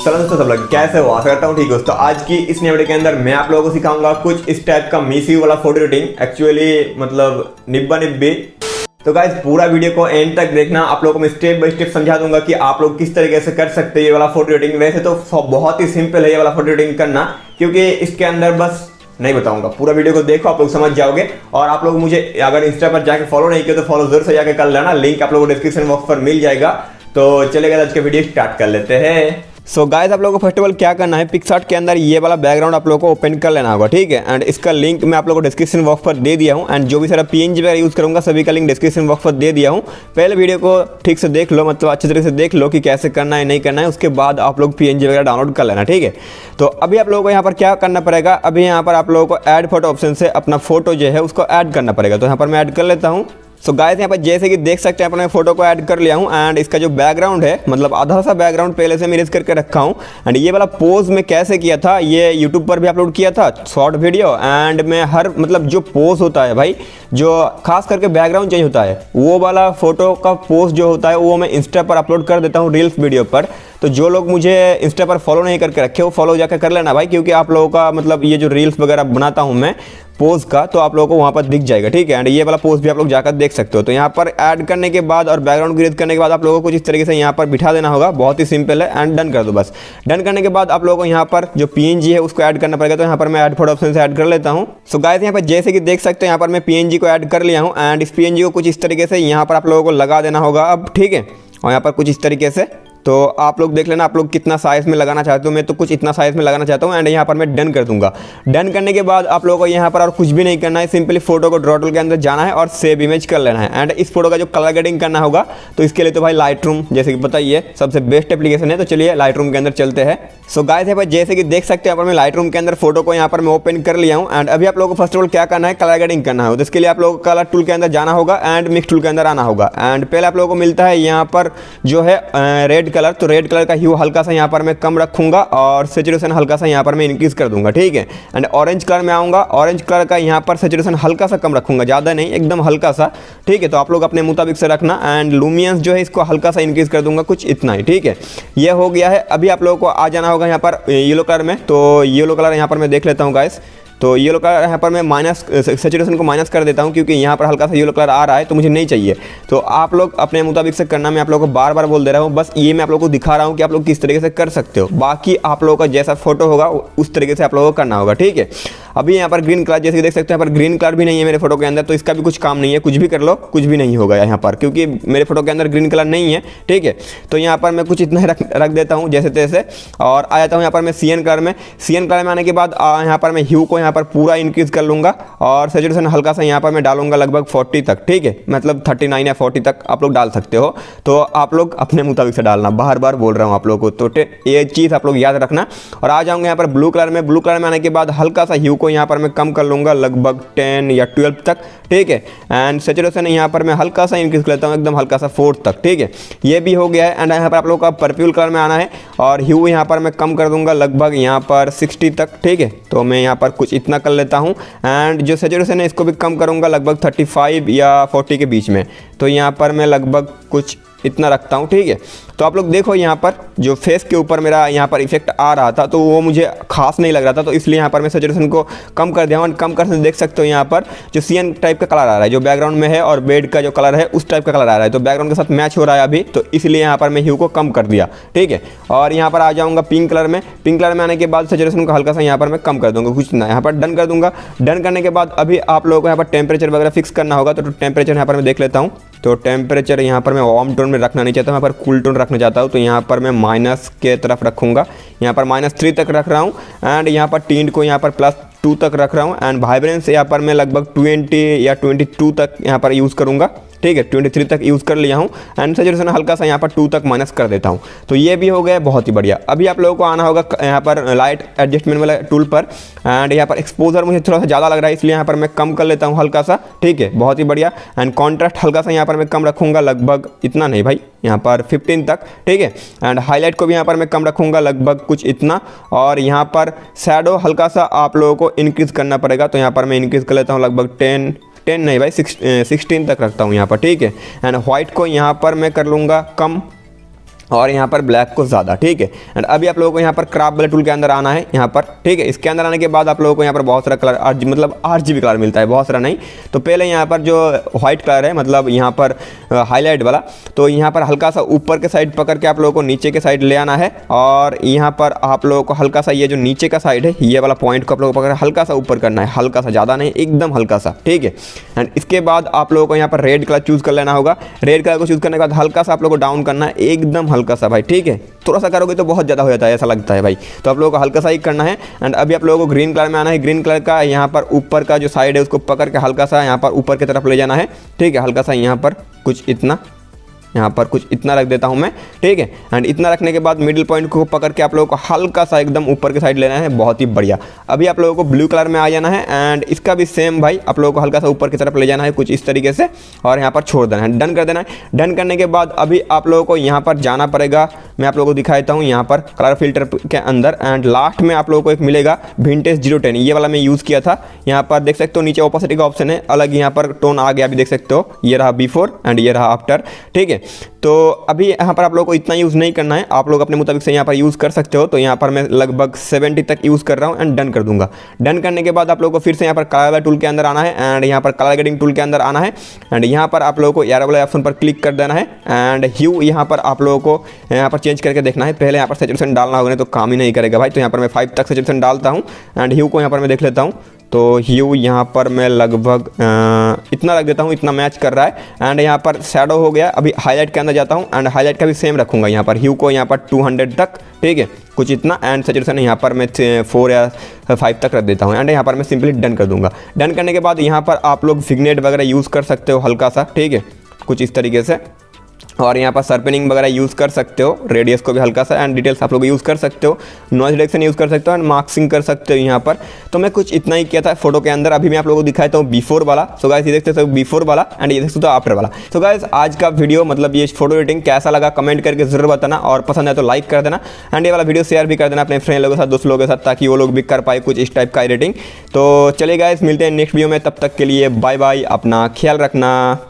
चलो दोस्तों, सब लोग कैसे हो? आशा करता हूँ ठीक है दोस्तों। आज की इस नए वीडियो के अंदर मैं आप लोगों को सिखाऊंगा कुछ इस टाइप का मिसी वाला फोटो एडिटिंग, एक्चुअली मतलब निब्बा निब्बी। तो गाइस पूरा वीडियो को एंड तक देखना, आप लोगों को मैं स्टेप बाय स्टेप समझा दूंगा कि आप लोग किस तरीके से कर सकते हैं ये वाला फोटो एडिटिंग। वैसे तो बहुत ही सिंपल है ये वाला फोटो एडिटिंग करना, क्योंकि इसके अंदर बस नहीं बताऊंगा, पूरा वीडियो को देखो आप लोग समझ जाओगे। और आप लोग मुझे अगर इंस्टा पर जाके फॉलो नहीं किया तो फॉलो जरूर से जाके कर लेना, लिंक आप लोगों को डिस्क्रिप्शन बॉक्स पर मिल जाएगा। तो चलेगा आज के वीडियो स्टार्ट कर लेते हैं। सो गाइस आप लोगों को फर्स्ट ऑफ ऑल क्या करना है, पिक्सआर्ट के अंदर ये वाला बैकग्राउंड आप लोगों को ओपन कर लेना होगा, ठीक है। एंड इसका लिंक मैं आप लोगों को डिस्क्रिप्शन बॉक्स पर दे दिया हूँ। एंड जो भी सारा पीएनजी वगैरह यूज़ करूँगा सभी का लिंक डिस्क्रिप्शन बॉक्स पर दे दिया हूँ। पहले वीडियो को ठीक से देख लो, मतलब अच्छे तरीके से देख लो कि कैसे करना है नहीं करना है, उसके बाद आप लोग पीएनजी वगैरह डाउनलोड कर लेना, ठीक है। तो अभी आप लोगों को यहाँ पर क्या करना पड़ेगा, अभी यहाँ पर आप लोगों को ऐड फोटो ऑप्शन से अपना फोटो जो है उसको ऐड करना पड़ेगा। तो यहाँ पर मैं ऐड कर लेता हूँ। सो गाइस यहाँ पर जैसे कि देख सकते हैं, अपने फोटो को ऐड कर लिया हूँ। एंड इसका जो बैकग्राउंड है, मतलब आधा सा बैकग्राउंड पहले से मैं इरेज करके रखा हूँ। एंड ये वाला पोज में कैसे किया था, ये यूट्यूब पर भी अपलोड किया था शॉर्ट वीडियो। एंड मैं हर मतलब जो पोज होता है भाई, जो खास करके बैकग्राउंड चेंज होता है, वो वाला फोटो का पोज जो होता है वो मैं इंस्टा पर अपलोड कर देता हूँ रील्स वीडियो पर। तो जो लोग मुझे इंस्टा पर फॉलो नहीं करके रखे वो फॉलो जाकर कर लेना भाई, क्योंकि आप लोगों का मतलब ये जो रील्स वगैरह बनाता हूँ मैं पोज का, तो आप लोगों को वहाँ पर दिख जाएगा, ठीक है। एंड ये वाला पोज भी आप लोग जाकर देख सकते हो। तो यहाँ पर ऐड करने के बाद और बैकग्राउंड क्रिएट करने के बाद आप लोगों को कुछ इस तरीके से यहाँ पर बिठा देना होगा, बहुत ही सिंपल है। एंड डन कर दो बस। डन करने के बाद आप लोगों को यहाँ पर जो पीएनजी है उसको ऐड करना पड़ेगा। तो यहाँ पर मैं ऐड फोटो ऑप्शन से ऐड कर लेता हूँ। सो गाइस यहाँ पर जैसे कि देख सकते हैं, यहाँ पर मैं पीएनजी को ऐड कर लिया हूँ। एंड इस पीएनजी को कुछ इस तरीके से यहाँ पर आप लोगों को लगा देना होगा अब, ठीक है। और यहाँ पर कुछ इस तरीके से, तो आप लोग देख लेना आप लोग कितना साइज़ में लगाना चाहते हो। मैं तो कुछ इतना साइज़ में लगाना चाहता हूँ। एंड यहाँ पर मैं डन कर दूंगा। डन करने के बाद आप लोगों को यहाँ पर और कुछ भी नहीं करना है, सिंपली फोटो को ड्रॉ टूल के अंदर जाना है और सेव इमेज कर लेना है। एंड इस फोटो का जो कलर ग्रेडिंग करना होगा, तो इसके लिए तो भाई लाइटरूम जैसे कि बताइए सबसे बेस्ट एप्लीकेशन है। तो चलिए लाइटरूम के अंदर चलते हैं। सो गाइस यहाँ पर जैसे कि देख सकते हैं, यहाँ पर मैं लाइटरूम के अंदर फोटो को यहाँ पर मैं ओपन कर लिया हूँ। एंड अभी आप लोगों को फर्स्ट ऑफ ऑल क्या करना है, कलर ग्रेडिंग करना है। तो इसके लिए आप लोगों को कलर टूल के अंदर जाना होगा एंड मिक्स टूल के अंदर आना होगा। एंड पहले आप लोगों को मिलता है यहाँ पर जो है रेड कलर, तो रेड कलर का ह्यू हल्का सा यहाँ पर मैं कम रखूंगा और सैचुरेशन हल्का सा यहाँ पर मैं इंक्रीज कर दूंगा, ठीक है। एंड ऑरेंज कलर में आऊँगा, ऑरेंज कलर का यहाँ पर सैचुरेशन हल्का सा कम रखूंगा, ज़्यादा नहीं, एकदम हल्का सा, ठीक है। तो आप लोग अपने मुताबिक से रखना। एंड लुमियंस जो है इसको हल्का सा इंक्रीज कर दूंगा, कुछ इतना ही, ठीक है। ये हो गया है। अभी आप लोगों को आ जाना होगा यहाँ पर येलो कलर में। तो येलो कलर यहाँ पर मैं देख लेता हूँ गाइस। तो येलो कलर यहाँ पर मैं माइनस सैचुरेशन को माइनस कर देता हूँ, क्योंकि यहाँ पर हल्का सा येलो कलर आ रहा है तो मुझे नहीं चाहिए। तो आप लोग अपने मुताबिक से करना, मैं आप लोगों को बार बार बोल दे रहा हूँ, बस ये मैं आप लोगों को दिखा रहा हूँ कि आप लोग किस तरीके से कर सकते हो। बाकी आप लोगों का जैसा फोटो होगा उस तरीके से आप लोगों को करना होगा, ठीक है। अभी यहाँ पर ग्रीन कलर जैसे कि देख सकते हैं, यहाँ पर ग्रीन कलर भी नहीं है मेरे फोटो के अंदर, तो इसका भी कुछ काम नहीं है, कुछ भी कर लो कुछ भी नहीं होगा यहाँ पर, क्योंकि मेरे फोटो के अंदर ग्रीन कलर नहीं है, ठीक है। तो यहाँ पर मैं कुछ इतना रख देता हूँ जैसे तैसे, और आ जाता हूँ यहाँ पर मैं सीएन कलर में। सीएन कलर में आने के बाद यहाँ पर मैं ह्यू को यहाँ पर पूरा इंक्रीज कर लूँगा और सैचुरेशन हल्का सा यहाँ पर मैं डालूंगा लगभग 40 तक, ठीक है। मतलब 39 या 40 तक आप लोग डाल सकते हो। तो आप लोग अपने मुताबिक से डालना, बार बार बोल रहा हूँ आप लोगों को, तो ये चीज़ आप लोग याद रखना। और आ जाऊँगा यहाँ पर ब्लू कलर में। ब्लू कलर में आने के बाद हल्का सा ह्यू को यहाँ पर मैं कम कर लूँगा लगभग 10 या 12 तक, ठीक है। एंड सैचुरेशन यहाँ पर मैं हल्का सा इंक्रीज कर लेता हूँ, एकदम हल्का सा 4 तक, ठीक है। ये भी हो गया है। एंड यहाँ पर आप लोगों का पर्पल कलर में आना है और ह्यू यहाँ पर मैं कम कर दूंगा लगभग यहाँ पर 60 तक, ठीक है। तो मैं यहाँ पर कुछ इतना कर लेता हूँ। एंड जो सैचुरेशन है इसको भी कम करूँगा लगभग 35 या 40 के बीच में। तो यहाँ पर मैं लगभग कुछ इतना रखता हूँ, ठीक है। तो आप लोग देखो यहाँ पर जो फेस के ऊपर मेरा यहाँ पर इफेक्ट आ रहा था, तो वो मुझे खास नहीं लग रहा था, तो इसलिए यहाँ पर मैं सैचुरेशन को कम कर दिया हूँ। कम करने से देख सकते हो यहाँ पर जो सीएन टाइप का कलर आ रहा है, जो बैकग्राउंड में है, और बेड का जो कलर है उस टाइप का कलर आ रहा है, तो बैकग्राउंड के साथ मैच हो रहा है अभी, तो इसलिए यहाँ पर मैं ह्यू को कम कर दिया, ठीक है। और यहाँ पर आ जाऊँगा पिंक कलर में। पिंक कलर में आने के बाद सैचुरेशन को हल्का सा यहाँ पर मैं कम कर दूँगा, कुछ ना, यहाँ पर डन कर दूँगा। डन करने के बाद अभी आप लोगों को यहाँ पर टेम्परेचर वगैरह फिक्स करना होगा। तो टेम्परेचर यहाँ पर मैं देख लेता हूँ। तो टेम्परेचर यहाँ पर मैं वार्म टोन में रखना नहीं चाहता हूँ, यहाँ पर कूल टोन रखना चाहता हूँ। तो यहाँ पर मैं माइनस के तरफ रखूँगा, यहाँ पर -3 तक रख रहा हूँ। एंड यहाँ पर टिंट को यहाँ पर +2 तक रख रहा हूँ। एंड वाइब्रेंस यहाँ पर मैं लगभग 20 या 22 तक यहाँ पर यूज़ करूँगा, ठीक है। 23 तक यूज़ कर लिया हूँ। एंड सैचुरेशन हल्का सा यहाँ पर 2 तक माइनस कर देता हूँ। तो ये भी हो गया, बहुत ही बढ़िया। अभी आप लोगों को आना होगा यहाँ पर लाइट एडजस्टमेंट वाला टूल पर। एंड यहाँ पर एक्सपोजर मुझे थोड़ा सा ज़्यादा लग रहा है, इसलिए यहाँ पर मैं कम कर लेता हूँ हल्का सा, ठीक है। बहुत ही बढ़िया। एंड कॉन्ट्रास्ट हल्का सा यहाँ पर मैं कम रखूँगा, लगभग इतना नहीं भाई, यहाँ पर 15 तक, ठीक है। एंड हाईलाइट को भी यहाँ पर मैं कम रखूँगा, लगभग कुछ इतना। और यहाँ पर शैडो हल्का सा आप लोगों को इंक्रीज़ करना पड़ेगा, तो यहाँ पर मैं इंक्रीज़ कर लेता हूँ लगभग 10 नहीं भाई 16 तक रखता हूँ यहाँ पर, ठीक है। एंड वाइट को यहाँ पर मैं कर लूँगा कम, और यहाँ पर ब्लैक को ज़्यादा, ठीक है। एंड अभी आप लोगों को यहाँ पर क्राफ्ट वाले टूल के अंदर आना है यहाँ पर, ठीक है। इसके अंदर आने के बाद आप लोगों को यहाँ पर बहुत सारा कलर मतलब RGB कलर मिलता है, बहुत सारा नहीं। तो पहले यहाँ पर जो व्हाइट कलर है, मतलब यहाँ पर हाईलाइट वाला, तो यहाँ पर हल्का सा ऊपर के साइड पकड़ के आप लोगों को नीचे के साइड ले आना है। और यहाँ पर आप लोगों को हल्का सा ये जो नीचे का साइड है, ये वाला पॉइंट को आप लोगों को पकड़ हल्का सा ऊपर करना है, हल्का सा, ज़्यादा नहीं, एकदम हल्का सा, ठीक है। एंड इसके बाद आप लोगों को यहाँ पर रेड कलर चूज़ कर लेना होगा। रेड कलर को चूज़ करने के बाद हल्का सा आप लोगों को डाउन करना है, एकदम हल्का सा भाई, ठीक है। थोड़ा सा करोगे तो बहुत ज़्यादा हो जाता है, ऐसा लगता है भाई। तो आप लोगों को हल्का सा ही करना है। एंड अभी आप लोगों को ग्रीन कलर में आना है। ग्रीन कलर का यहाँ पर ऊपर का जो साइड है उसको पकड़ के हल्का सा यहाँ पर ऊपर की तरफ ले जाना है, ठीक है। हल्का सा यहाँ पर कुछ इतना, यहाँ पर कुछ इतना रख देता हूँ मैं, ठीक है। एंड इतना रखने के बाद मिडिल पॉइंट को पकड़ के आप लोगों को हल्का सा एकदम ऊपर की साइड लेना है, बहुत ही बढ़िया। अभी आप लोगों को ब्लू कलर में आ जाना है। एंड इसका भी सेम भाई आप लोगों को हल्का सा ऊपर की तरफ ले जाना है कुछ इस तरीके से, और यहाँ पर छोड़ देना है, डन कर देना है। डन करने के बाद अभी आप लोगों को यहाँ पर जाना पड़ेगा, मैं आप लोगों को दिखाता हूँ यहाँ पर कलर फिल्टर के अंदर। एंड लास्ट में आप लोगों को एक मिलेगा विंटेज 010, ये वाला मैं यूज़ किया था। यहाँ पर देख सकते हो नीचे ओपेसिटी का ऑप्शन है अलग, यहाँ पर टोन आ गया, अभी देख सकते हो, ये रहा बिफोर एंड ये रहा आफ्टर, ठीक है। तो अभी यहाँ पर आप लोगों को इतना यूज़ नहीं करना है, आप लोग अपने मुताबिक से यहाँ पर यूज़ कर सकते हो। तो यहाँ पर मैं लगभग 70 तक यूज़ कर रहा हूँ एंड डन कर दूंगा। डन करने के बाद आप लोगों को फिर से यहाँ पर कलर वाला टूल के अंदर आना है एंड यहाँ पर कलर ग्रेडिंग टूल के अंदर आना है। एंड यहाँ पर आप लोगों को एरो वाले ऑप्शन पर क्लिक कर देना है। एंड ह्यू यहाँ पर आप लोगों को यहाँ पर चेंज करके देखना है, पहले यहाँ पर सैचुरेशन डालना होगा, नहीं तो काम ही नहीं करेगा भाई। तो यहाँ पर मैं 5 तक सैचुरेशन डालता हूँ एंड ह्यू को यहाँ पर मैं देख लेता हूँ। तो ह्यू यहाँ पर मैं लगभग इतना रख देता हूँ, इतना मैच कर रहा है। एंड यहाँ पर शैडो हो गया। अभी हाईलाइट के अंदर जाता हूँ एंड हाईलाइट का भी सेम रखूँगा, यहाँ पर ह्यू को यहाँ पर 200 तक, ठीक है, कुछ इतना। एंड सैचुरेशन यहाँ पर मैं 4 या 5 तक रख देता हूँ। एंड यहाँ पर मैं सिंपली डन कर दूँगा। डन करने के बाद यहाँ पर आप लोग विग्नेट वगैरह यूज़ कर सकते हो हल्का सा, ठीक है, कुछ इस तरीके से। और यहाँ पर सरपेनिंग वगैरह यूज़ कर सकते हो, रेडियस को भी हल्का सा। एंड डिटेल्स आप लोग यूज़ कर सकते हो, नॉइज रिडक्शन यूज़ कर सकते हो एंड मार्क्सिंग कर सकते हो यहाँ पर। तो मैं कुछ इतना ही किया था फोटो के अंदर। अभी मैं आप लोगों को दिखाता हूँ बिफोर वाला। सो गाइस ये देखते हो बिफोर वाला एंड ये देखते हो आफ्टर वाला। सो गाइस आज का वीडियो मतलब ये फोटो एडिटिंग कैसा लगा कमेंट करके जरूर बताना, और पसंद है तो लाइक कर देना। एंड ये वाला वीडियो शेयर भी कर देना अपने फ्रेंड लोगों के साथ, दोस्त लोगों के साथ, ताकि वो लोग भी कर पाए कुछ इस टाइप का एडिटिंग। तो चलिए गाइस मिलते हैं नेक्स्ट वीडियो में, तब तक के लिए बाय बाय, अपना ख्याल रखना।